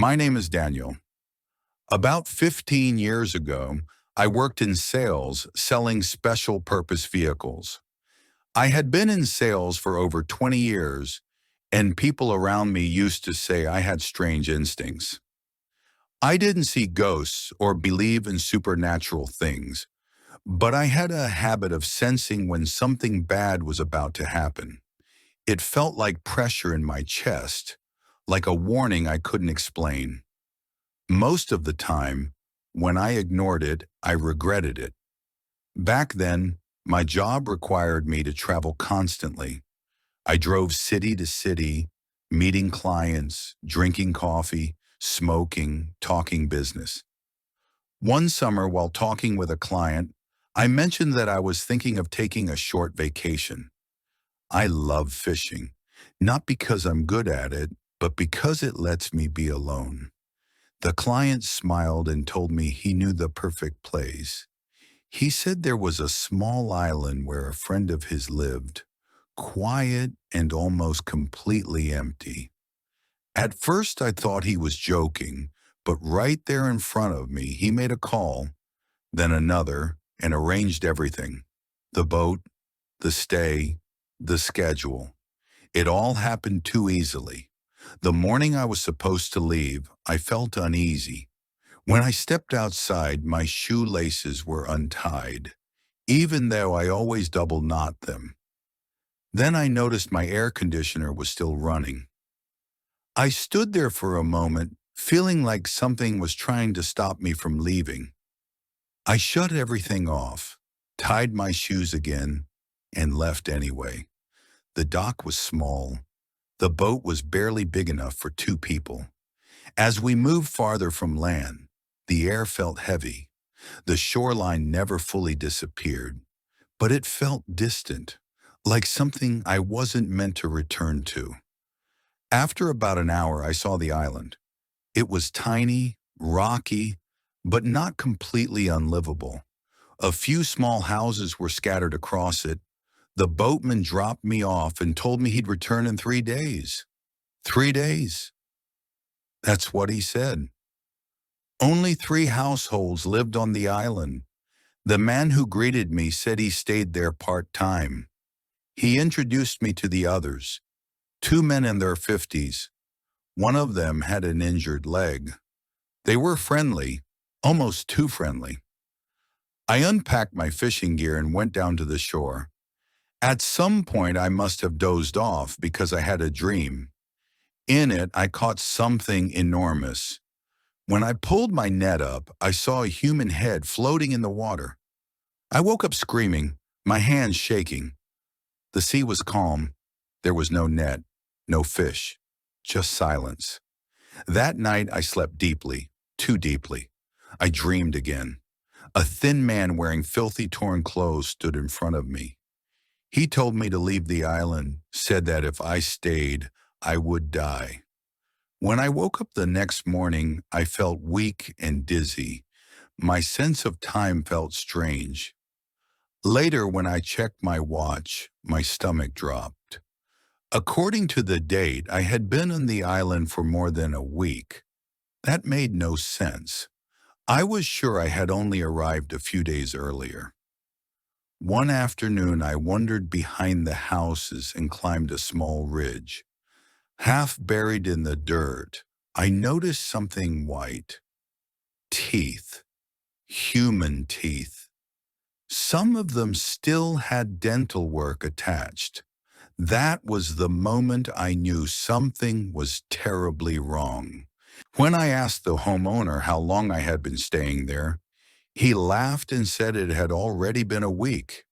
My name is Daniel. About 15 years ago, I worked in sales selling special purpose vehicles. I had been in sales for over 20 years, and people around me used to say I had strange instincts. I didn't see ghosts or believe in supernatural things, but I had a habit of sensing when something bad was about to happen. It felt like pressure in my chest, like a warning I couldn't explain. Most of the time, when I ignored it, I regretted it. Back then, my job required me to travel constantly. I drove city to city, meeting clients, drinking coffee, smoking, talking business. One summer, while talking with a client, I mentioned that I was thinking of taking a short vacation. I love fishing, not because I'm good at it, but because it lets me be alone. The client smiled and told me he knew the perfect place. He said there was a small island where a friend of his lived, quiet and almost completely empty. At first I thought he was joking, but right there in front of me he made a call, then another, and arranged everything. The boat, the stay, the schedule. It all happened too easily. The morning I was supposed to leave, I felt uneasy. When I stepped outside, my shoelaces were untied, even though I always double knot them. Then I noticed my air conditioner was still running. I stood there for a moment, feeling like something was trying to stop me from leaving. I shut everything off, tied my shoes again, and left anyway. The dock was small. The boat was barely big enough for two people. As we moved farther from land, the air felt heavy. The shoreline never fully disappeared, but it felt distant, like something I wasn't meant to return to. After about an hour, I saw the island. It was tiny, rocky, but not completely unlivable. A few small houses were scattered across it. The boatman dropped me off and told me he'd return in 3 days. 3 days. That's what he said. Only 3 households lived on the island. The man who greeted me said he stayed there part-time. He introduced me to the others, two men in their 50s. One of them had an injured leg. They were friendly, almost too friendly. I unpacked my fishing gear and went down to the shore. At some point, I must have dozed off because I had a dream. In it, I caught something enormous. When I pulled my net up, I saw a human head floating in the water. I woke up screaming, my hands shaking. The sea was calm. There was no net, no fish, just silence. That night, I slept deeply, too deeply. I dreamed again. A thin man wearing filthy torn clothes stood in front of me. He told me to leave the island, said that if I stayed, I would die. When I woke up the next morning, I felt weak and dizzy. My sense of time felt strange. Later, when I checked my watch, my stomach dropped. According to the date, I had been on the island for more than a week. That made no sense. I was sure I had only arrived a few days earlier. One afternoon, I wandered behind the houses and climbed a small ridge. Half buried in the dirt, I noticed something white. Teeth. Human teeth. Some of them still had dental work attached. That was the moment I knew something was terribly wrong. When I asked the homeowner how long I had been staying there, he laughed and said it had already been a week.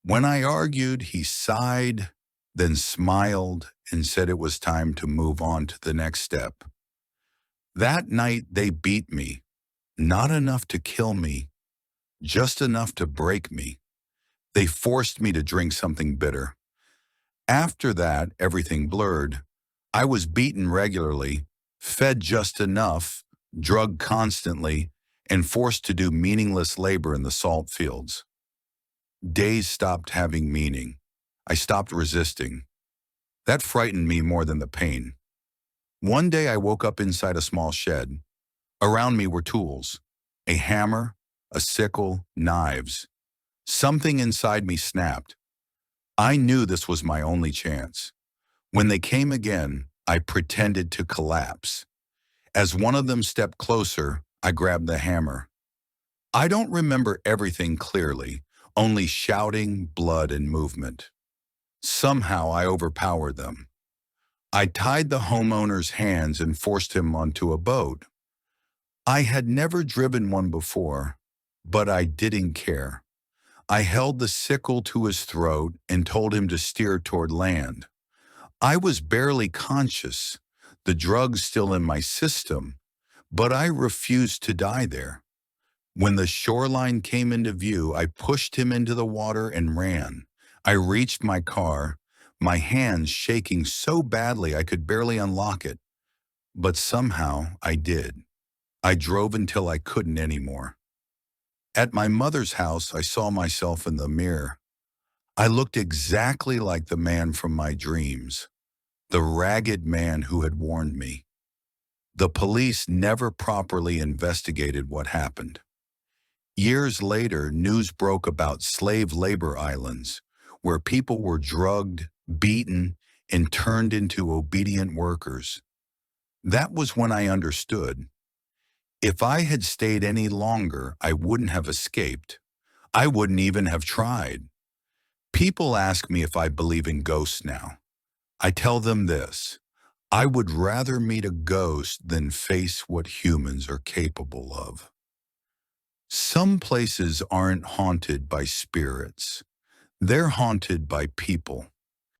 When I argued, he sighed, then smiled and said it was time to move on to the next step. That night they beat me, not enough to kill me, just enough to break me. They forced me to drink something bitter. After that, everything blurred. I was beaten regularly, fed just enough, drugged constantly, and forced to do meaningless labor in the salt fields. Days stopped having meaning. I stopped resisting. That frightened me more than the pain. One day I woke up inside a small shed. Around me were tools, a hammer, a sickle, knives. Something inside me snapped. I knew this was my only chance. When they came again, I pretended to collapse. As one of them stepped closer, I grabbed the hammer. I don't remember everything clearly, only shouting, blood, and movement. Somehow I overpowered them. I tied the homeowner's hands and forced him onto a boat. I had never driven one before, but I didn't care. I held the sickle to his throat and told him to steer toward land. I was barely conscious, the drugs still in my system, but I refused to die there. When the shoreline came into view, I pushed him into the water and ran. I reached my car, my hands shaking so badly I could barely unlock it. But somehow I did. I drove until I couldn't anymore. At my mother's house, I saw myself in the mirror. I looked exactly like the man from my dreams, the ragged man who had warned me. The police never properly investigated what happened. Years later, news broke about slave labor islands, where people were drugged, beaten, and turned into obedient workers. That was when I understood. If I had stayed any longer, I wouldn't have escaped. I wouldn't even have tried. People ask me if I believe in ghosts now. I tell them this: I would rather meet a ghost than face what humans are capable of. Some places aren't haunted by spirits. They're haunted by people.